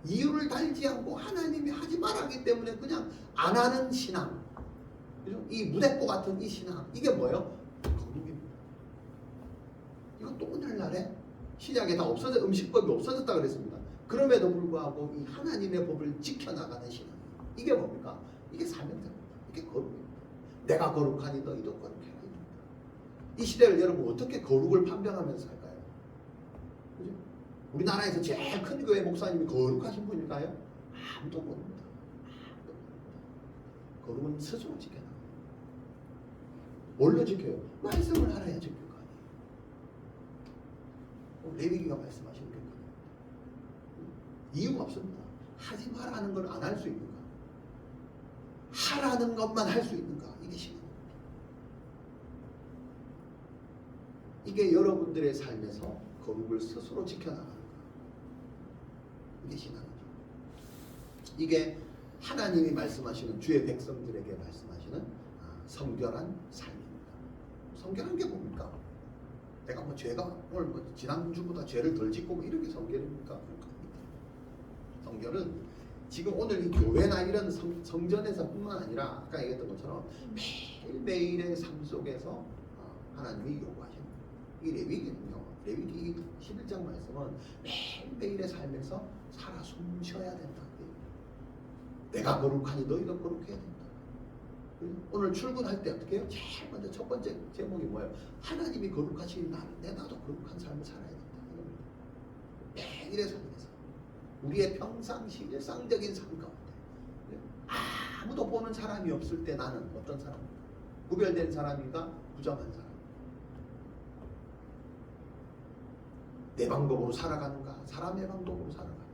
이유를 달지 않고 하나님이 하지 말았기 때문에 그냥 안 하는 신앙. 그죠? 이 무대포 같은 이 신앙. 이게 뭐예요? 거룩입니다. 이건 또 오늘날에 시작에 다 음식법이 없어졌다 그랬습니다. 그럼에도 불구하고 이 하나님의 법을 지켜나가는 신앙. 이게 뭡니까? 이게 사명자입니다. 이게 거룩입니다. 내가 거룩하니 너희도 거룩해라. 이 시대를 여러분 어떻게 거룩을 판별하면서 살까요? 그죠? 우리나라에서 제일 큰 교회 목사님이 거룩하신 분일까요? 아무도 모릅니다. 거룩은 스스로 지켜나가요. 뭘로 지켜요? 말씀을 알아야 지킬 거 아니에요. 레위기가 말씀하시는 게 이유가 없습니다. 하지 말라는 걸 안 할 수 있는가? 하라는 것만 할 수 있는가? 이게 신앙입니다. 이게 여러분들의 삶에서 거룩을 스스로 지켜나가는 것. 이게 신앙이죠. 이게 하나님이 말씀하시는 주의 백성들에게 말씀하시는 성결한 삶입니다. 성결한 게 뭡니까? 내가 뭐 죄가 오늘 뭐 지난주보다 죄를 덜 짓고 뭐 이렇게 성결입니까? 성결은 지금 오늘 이 교회나 이런 성전에서뿐만 아니라 아까 얘기했던 것처럼 매일매일의 삶 속에서 하나님이 요구하시는 이 레위기는요. 레위기 11장 말씀은 매일매일의 삶에서 살아 숨쉬어야 된다. 내가 거룩하니 너희도 거룩해야 된다. 오늘 출근할 때 어떻게 해요? 제일 먼저 첫 번째 제목이 뭐예요? 하나님이 거룩하신 나도 거룩한 삶을 살아야 된다. 매일의 삶에서 우리의 평상시 일상적인 삶 가운데 아무도 보는 사람이 없을 때 나는 어떤 사람? 구별된 사람인가? 부정한 사람. 내 방법으로 살아가는가? 사람의 방법으로 살아가는가?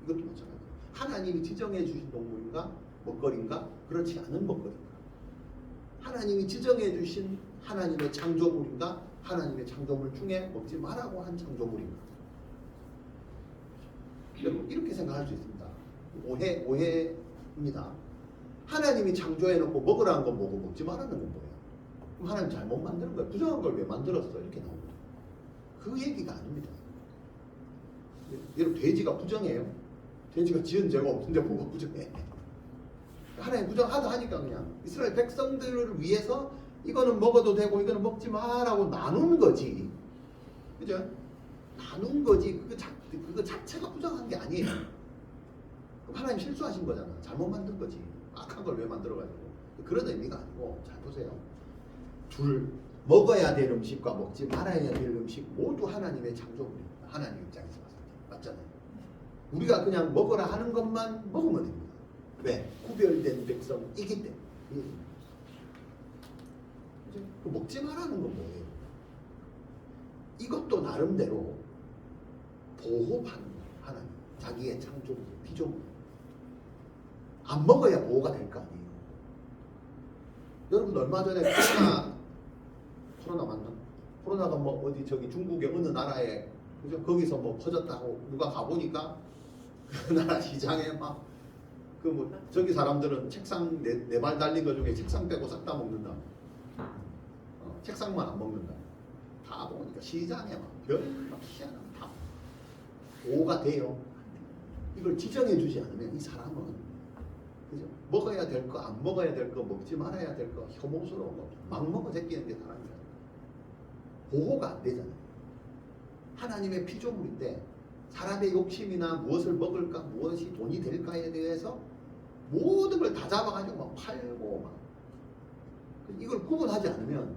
이것도 마찬가지예요. 하나님이 지정해 주신 동물인가? 먹거리인가? 그렇지 않은 먹거리인가? 하나님이 지정해 주신 하나님의 창조물인가? 하나님의 창조물 중에 먹지 말라고 한 창조물인가? 여러분 이렇게 생각할 수 있습니다. 오해입니다. 하나님이 창조해놓고 먹으라는 건 뭐고 먹지 말라는 건 뭐예요? 그럼 하나님 잘못 만드는 거예요. 부정한 걸 왜 만들었어? 이렇게 나옵니다. 그 얘기가 아닙니다. 여러분 돼지가 부정해요? 돼지가 지은 죄가 없는데 뭐가 부정해? 하나님 부정하다 하니까 그냥 이스라엘 백성들을 위해서 이거는 먹어도 되고 이거는 먹지 마라고 나눈 거지. 그죠? 나눈 거지. 그거 자체가 부정한 게 아니에요. 그럼 하나님 실수하신 거잖아. 잘못 만든 거지. 악한 걸 왜 만들어가지고. 그런 의미가 아니고 잘 보세요. 먹어야 될 음식과 먹지 말아야 될 음식 모두 하나님의 창조물입니다. 하나님 입장에서 봤을 때. 맞잖아요. 우리가 그냥 먹으라 하는 것만 먹으면 됩니다. 왜? 구별된 백성이기 때문에. 그 먹지 말라는 건 뭐예요? 이것도 나름대로 보호하는 하나님. 자기의 창조물, 피조물. 안 먹어야 보호가 될 거 아니에요. 여러분 얼마 전에 코로나 맞나? 코로나가 뭐 어디 저기 중국의 어느 나라에 그죠? 거기서 뭐 퍼졌다고 누가 가보니까 그 나라 시장에 막 그 뭐 저기 사람들은 책상 네 발 달린 거 중에 책상 빼고 싹 다 먹는다. 책상만 안 먹는다. 다 보니까 시장에 막 희한한 다 보호가 돼요. 이걸 지정해 주지 않으면 이 사람은 그죠? 먹어야 될 거, 안 먹어야 될 거, 먹지 말아야 될 거, 혐오스러운 거 막 먹어 제끼는 게 사람이잖아요. 보호가 안 되잖아요. 하나님의 피조물인데 사람의 욕심이나 무엇을 먹을까, 무엇이 돈이 될까에 대해서 모든 걸 다 잡아가지고 막 팔고 막 이걸 구분하지 않으면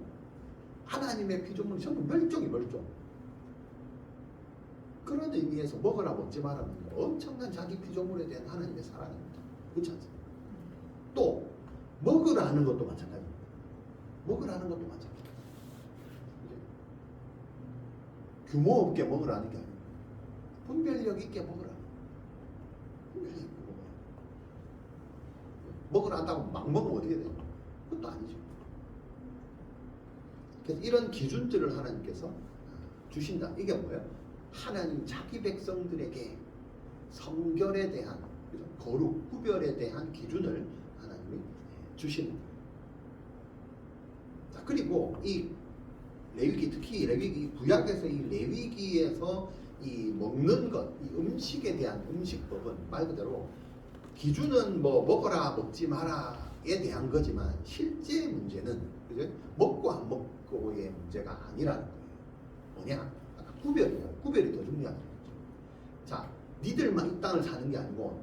하나님의 피조물이 전부 멸종이 멸종. 그런 의미에서 먹으라 먹지 말라는 엄청난 자기 피조물에 대한 하나님의 사랑입니다. 그렇지 않습니까? 또 먹으라는 것도 마찬가지입니다. 먹으라는 것도 마찬가지입니다. 규모 없게 먹으라는 게 아니에요. 분별력 있게 먹으라. 분별력 있게 먹어요. 먹으라 한다고 막 먹으면 어떻게 돼요? 그것도 아니죠. 그래서 이런 기준들을 하나님께서 주신다. 이게 뭐예요? 하나님 자기 백성들에게 성결에 대한 거룩, 구별에 대한 기준을 하나님이 주십니다. 자, 그리고 이 레위기, 특히 레위기 구약에서 이 레위기에서 이 먹는 것, 이 음식에 대한 음식법은 말 그대로 기준은 뭐 먹어라 먹지 마라에 대한 거지만 실제 문제는 그죠? 먹고 안 먹고의 문제가 아니라는 거예요. 뭐냐? 아까 구별이에요. 구별이 더 중요하죠. 자, 니들만 이 땅을 사는 게 아니고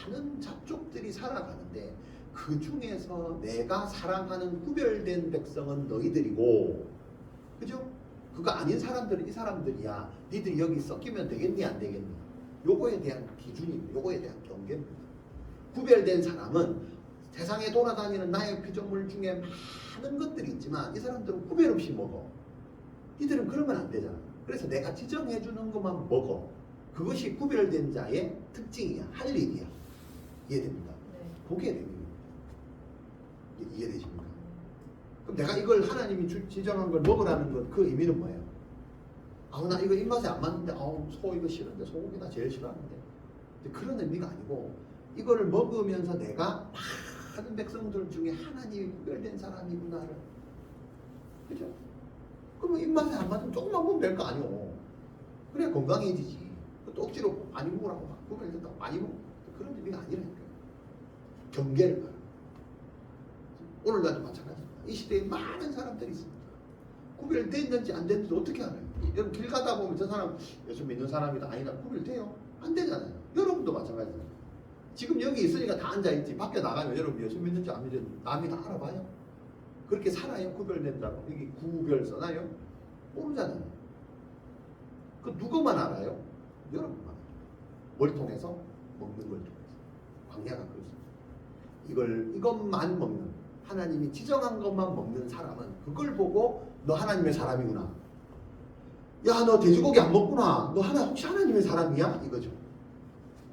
많은 잡족들이 살아가는데 그 중에서 내가 사랑하는 구별된 백성은 너희들이고, 그죠? 그거 아닌 사람들은 이 사람들이야. 니들이 여기 섞이면 되겠니 안 되겠니? 요거에 대한 기준입니다. 요거에 대한 경계입니다. 구별된 사람은 세상에 돌아다니는 나의 피조물 중에 많은 것들이 있지만 이 사람들은 구별 없이 먹어. 이들은 그러면 안 되잖아. 그래서 내가 지정해 주는 것만 먹어. 그것이 구별된 자의 특징이야. 할 일이야. 이해됩니다. 네. 그게 됩니다. 이해되십니까? 그럼 내가 이걸 하나님이 지정한 걸 먹으라는 것, 그 의미는 뭐예요? 아우 나 이거 입맛에 안 맞는데, 아우 소 이거 싫은데, 소고기 나 제일 싫어하는데. 그런 의미가 아니고 이거를 먹으면서 내가 많은 백성들 중에 하나님이 구별된 사람이구나를, 그죠? 그러면 입맛에 안 맞으면 조금만 먹으면 될 거 아니오. 그래 건강해지지. 또 억지로 많이 먹으라고 막 구별된다고 많이 먹어. 그런 의미가 아니라니까요. 경계를 가라. 오늘날도 마찬가지입니다. 이 시대에 많은 사람들이 있습니다. 구별됐는지 안 됐는지 어떻게 알아요? 여러분 길 가다 보면 저 사람 예수 믿는 사람이다 아니다 구별돼요? 안 되잖아요. 여러분도 마찬가지예요. 지금 여기 있으니까 다 앉아있지. 밖에 나가면 여러분 예수 믿는지 안 믿는지 남이 다 알아봐요? 그렇게 살아요? 구별된다고? 여기 구별 써나요? 모르잖아요. 그 누구만 알아요? 여러분만 알아요. 뭘 통해서? 먹는 걸 통해서. 광야가 그렇습니다. 이것만 먹는, 하나님이 지정한 것만 먹는 사람은 그걸 보고 너 하나님의 사람이구나. 야, 너 돼지고기 안 먹구나. 너 혹시 하나님의 사람이야? 이거죠.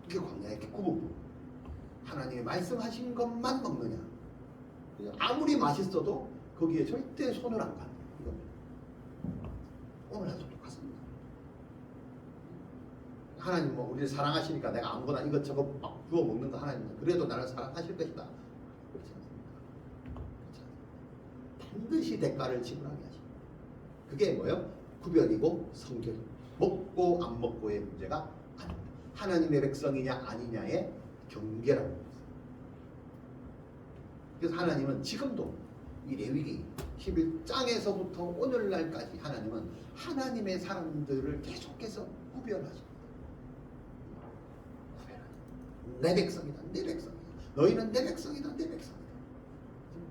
이게 광야의 구분. 하나님의 말씀하신 것만 먹느냐. 아무리 맛있어도 거기에 절대 손을 안 가는 이겁니다. 오늘날도 똑같습니다. 하나님 뭐 우리를 사랑하시니까 내가 아무거나 이것저것 막 주워 먹는 거 하나님 그래도 나를 사랑하실 것이다. 그렇지 않습니다. 그렇지 않습니다. 반드시 대가를 지불하게 하십니다. 그게 뭐예요? 구별이고 성결이. 먹고 안 먹고의 문제가 아닙니다. 하나님의 백성이냐 아니냐의 경계라고 합니다. 그래서 하나님은 지금도 이 레위기 11장에서부터 오늘날까지 하나님은 하나님의 사람들을 계속해서 구별하십니다. 내 백성이다, 내 백성이다. 너희는 내 백성이다, 내 백성이다.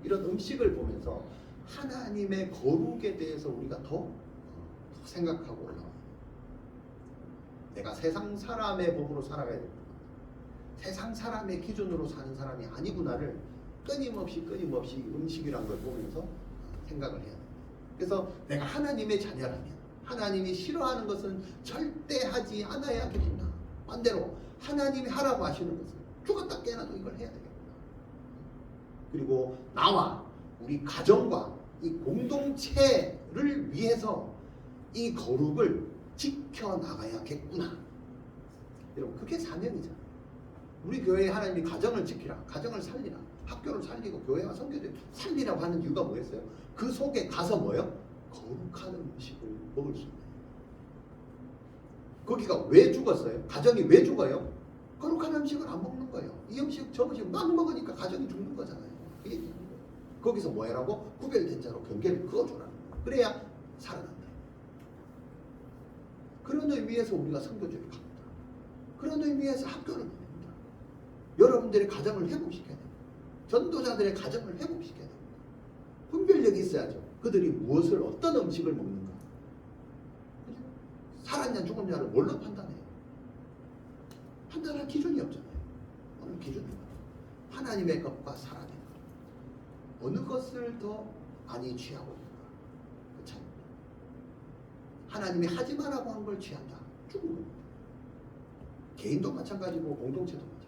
이런 음식을 보면서 하나님의 거룩에 대해서 우리가 더 생각하고 올라와요. 내가 세상 사람의 법으로 살아가야 됩니다. 세상 사람의 기준으로 사는 사람이 아니구나를 끊임없이 음식이란 걸 보면서 생각을 해야 됩니다. 그래서 내가 하나님의 자녀라면 하나님이 싫어하는 것은 절대 하지 않아야겠구나. 반대로 하나님이 하라고 하시는 것은 죽었다 깨어나도 이걸 해야 되겠구나. 그리고 나와 우리 가정과 이 공동체를 위해서 이 거룩을 지켜나가야겠구나. 여러분 그게 사명이잖아요. 우리 교회에 하나님이 가정을 지키라, 가정을 살리라, 학교를 살리고 교회와 선교를 살리라고 하는 이유가 뭐였어요? 그 속에 가서 뭐예요? 거룩한 음식을 먹을 수 있는. 거기가 왜 죽었어요? 가정이 왜 죽어요? 거룩한 음식을 안 먹는 거예요. 이 음식 저 음식 막 먹으니까 가정이 죽는 거잖아요. 그 얘기하는 거예요. 거기서 뭐 해라고? 구별된 자로 경계를 그어주라는 거예요. 그래야 살아난다. 그런 의미에서 우리가 선교지를 갑니다. 그런 의미에서 학교를 보냅니다. 여러분들의 가정을 회복시켜야 됩니다. 전도자들의 가정을 회복시켜야 됩니다. 분별력이 있어야죠. 그들이 무엇을 어떤 음식을 먹는가. 그죠? 살았냐 죽었냐를 뭘로 판단해요? 판단할 기준이 없잖아요. 오늘 기준은 하나님의 것과 사람의 것. 어느 것을 더 많이 취하고 있는가. 그 차이입니다. 하나님이 하지 말라고 한 걸 취한다. 죽은 겁니다. 개인도 마찬가지고 공동체도 마찬가지고.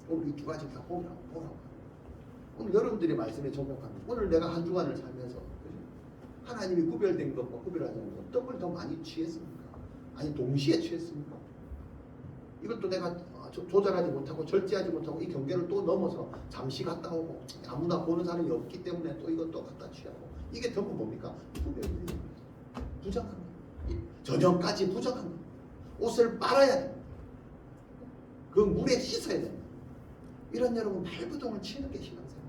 오늘 이 두 가지 다 보라고. 오늘 여러분들이 말씀에 적용하는 오늘 내가 한 주간을 살면서 그죠? 하나님이 구별된 것과 구별하지 않은 것 어떤 걸 더 많이 취했습니까? 아니 동시에 취했습니까? 이것도 내가 조절하지 못하고 절제하지 못하고 이 경계를 또 넘어서 잠시 갔다 오고 아무나 보는 사람이 없기 때문에 또 이것도 갖다 취하고 이게 전부 뭡니까? 구별이 부정한 거. 저녁까지 부정한 거. 옷을 빨아야 됩니다. 그 물에 씻어야 됩니다. 이런 여러분 발부동을 치는 게 신앙생활.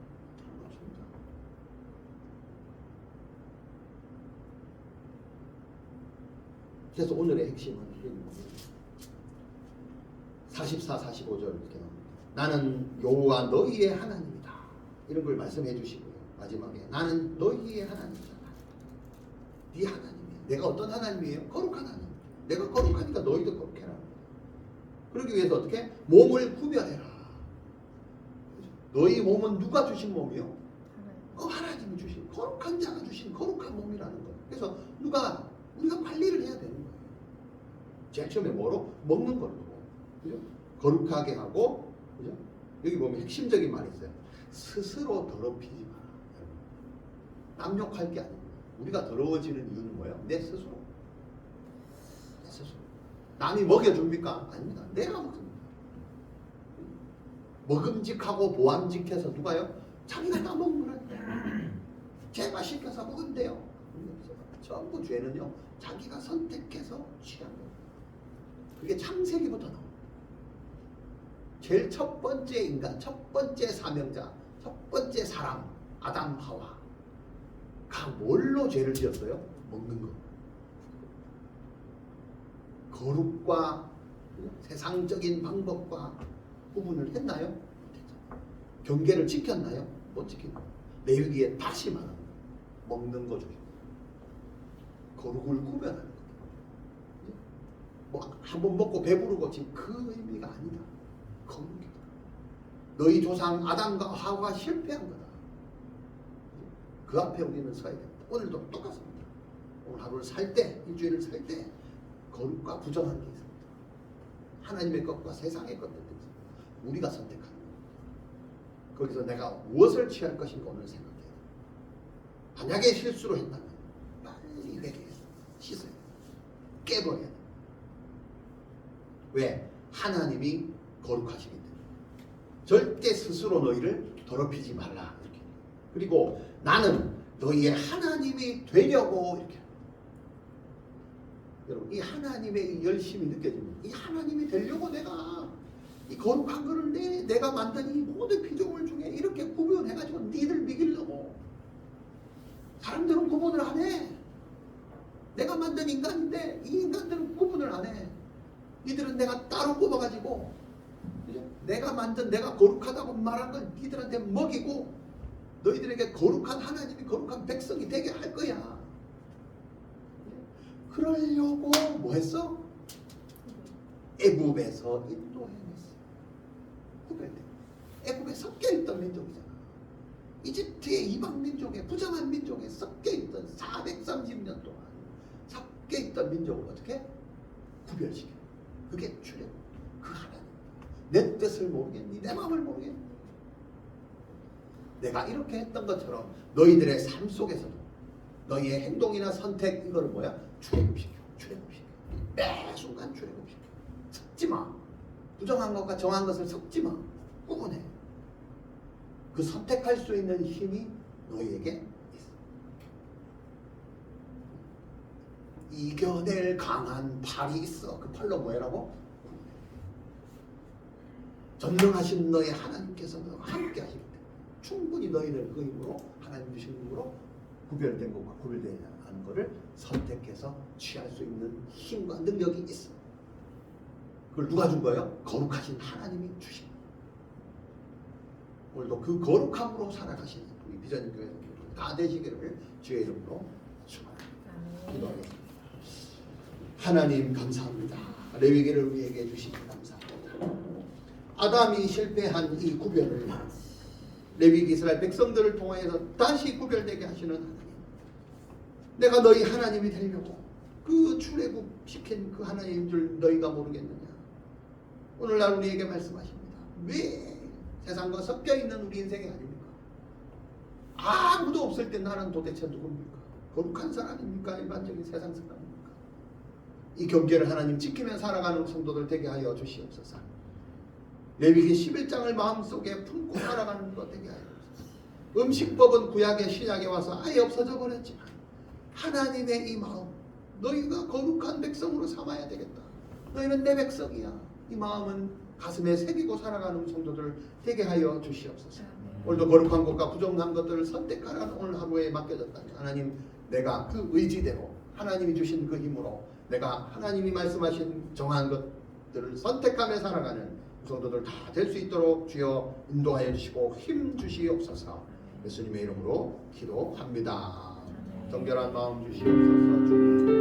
그래서 오늘의 핵심은 44, 45절 이렇게 나옵니다. 나는 여호와 너희의 하나님이다. 이런 걸 말씀해 주시고요. 마지막에 나는 너희의 하나님이다. 네 하나님이야. 내가 어떤 하나님이에요? 거룩한 하나님. 내가 거룩하니까 너희도 거룩해라. 그러기 위해서 어떻게? 몸을 구별해라. 너희 몸은 누가 주신 몸이요? 하나님이 주신 거룩한 자가 주신 거룩한 몸이라는 거예요. 그래서 우리가 관리를 해야 되는 거예요. 제일 처음에 뭐로? 먹는 걸로. 그죠? 거룩하게 하고, 그죠? 여기 보면 핵심적인 말이 있어요. 스스로 더럽히지 마라. 남 욕할 게 아닙니다. 우리가 더러워지는 이유는 뭐예요? 내 스스로. 내 스스로. 남이 먹여줍니까? 아닙니다. 내가 먹습니다. 먹음직하고 보암직해서 누가요? 자기가 다 먹는 거라니까요. 제가 시켜서 먹은대요. 전부 죄는요. 자기가 선택해서 취한 겁니다. 그게 창세기부터 나옵니다. 제일 첫 번째 인간, 첫 번째 사명자, 첫 번째 사람 아담 하와가 뭘로 죄를 지었어요? 먹는 거. 거룩과 세상적인 방법과 구분을 했나요? 경계를 지켰나요? 못 지키나요? 레위기에 다시 말합니다. 먹는 거죠. 거룩을 구별하는 거죠. 뭐 한번 먹고 배부르고 지금 그 의미가 아니다. 거룩이다. 너희 조상 아담과 하와가 실패한 거다. 그 앞에 우리는 서야 된다. 오늘도 똑같습니다. 오늘 하루를 살 때, 일주일을 살 때 거룩과 부정한 게 있습니다. 하나님의 것과 세상의 것들이 있습니다. 우리가 선택하는 것. 거기서 내가 무엇을 취할 것인가 오늘 생각해야 돼. 만약에 실수로 했다면 빨리 회개해서 씻어야 돼. 깨버려야 돼. 왜? 하나님이 거룩하시기 때문에. 절대 스스로 너희를 더럽히지 말라. 이렇게. 그리고 나는 너희의 하나님이 되려고 이렇게. 여러분, 이 하나님의 이 열심이 느껴집니다. 이 하나님이 되려고 내가 이 거룩한 거를 내가 만든 이 모든 피조물 중에 이렇게 구분해가지고 니들 먹이려고. 사람들은 구분을 안 해. 내가 만든 인간인데 이 인간들은 구분을 안 해. 니들은 내가 따로 뽑아가지고 내가 만든 내가 거룩하다고 말한 걸 니들한테 먹이고 너희들에게 거룩한 하나님이 거룩한 백성이 되게 할 거야. 그러려고 뭐 했어? 애굽에서 인도해냈어. 구별돼. 애굽에 섞여있던 민족이잖아. 이집트의 이방 민족에 부정한 민족에 섞여있던 430년 동안 섞여있던 민족을 어떻게? 구별시켜. 그게 출애굽. 그 하나님. 내 뜻을 모르겠니? 내 마음을 모르겠니? 내가 이렇게 했던 것처럼 너희들의 삶 속에서도 너희의 행동이나 선택 이거를 뭐야? 출애굽시켜. 매 순간 출애굽시켜. 섞지 마. 부정한 것과 정한 것을 섞지 마. 구분해. 그 선택할 수 있는 힘이 너희에게 있어. 이겨낼 강한 팔이 있어. 그 팔로 뭐해라고? 전능하신 너희 하나님께서 너와 함께 하시기 때문에 충분히 너희를 그 힘으로 하나님 주신 힘으로 구별된 것과 구별되지 않은 것을 선택해서 취할 수 있는 힘과 능력이 있어. 그걸 누가 준 거예요? 거룩하신 하나님이 주신 거예요. 오늘도 그 거룩함으로 살아가시는 우리 비전인 교회 다 되시기를 주의 이름으로 축원합니다. 기도하겠습니다. 하나님 감사합니다. 레위기를 우리에게 주시니 감사합니다. 아담이 실패한 이 구별을 레위기 이스라엘 백성들을 통해서 다시 구별되게 하시는 하나님. 내가 너희 하나님이 되려고 그 출애굽 시킨 그 하나님인 줄 너희가 모르겠느냐. 오늘날 우리에게 말씀하십니다. 왜 세상과 섞여있는 우리 인생이 아닙니까? 아무도 없을 때 나는 도대체 누굽니까? 거룩한 사람입니까? 일반적인 세상 사람입니까? 이 경계를 하나님 지키며 살아가는 성도들 되게 하여 주시옵소서. 레위기 11장을 마음속에 품고 살아가는 것 되게 하여 주옵소서. 음식법은 구약의 신약에 와서 아예 없어져 버렸지만 하나님의 이 마음, 너희가 거룩한 백성으로 삼아야 되겠다. 너희는 내 백성이야. 이 마음은 가슴에 새기고 살아가는 성도들 되게 하여 주시옵소서. 오늘도 거룩한 것과 부정한 것들을 선택하라는 오늘 하루에 맡겨졌다니 하나님, 내가 그 의지대로 하나님이 주신 그 힘으로 내가 하나님이 말씀하신 정한 것들을 선택하며 살아가는 성도들 다 될 수 있도록 주여 인도하여 주시고 힘 주시옵소서. 예수님의 이름으로 기도합니다. 정결한 마음 주시옵소서. 주님.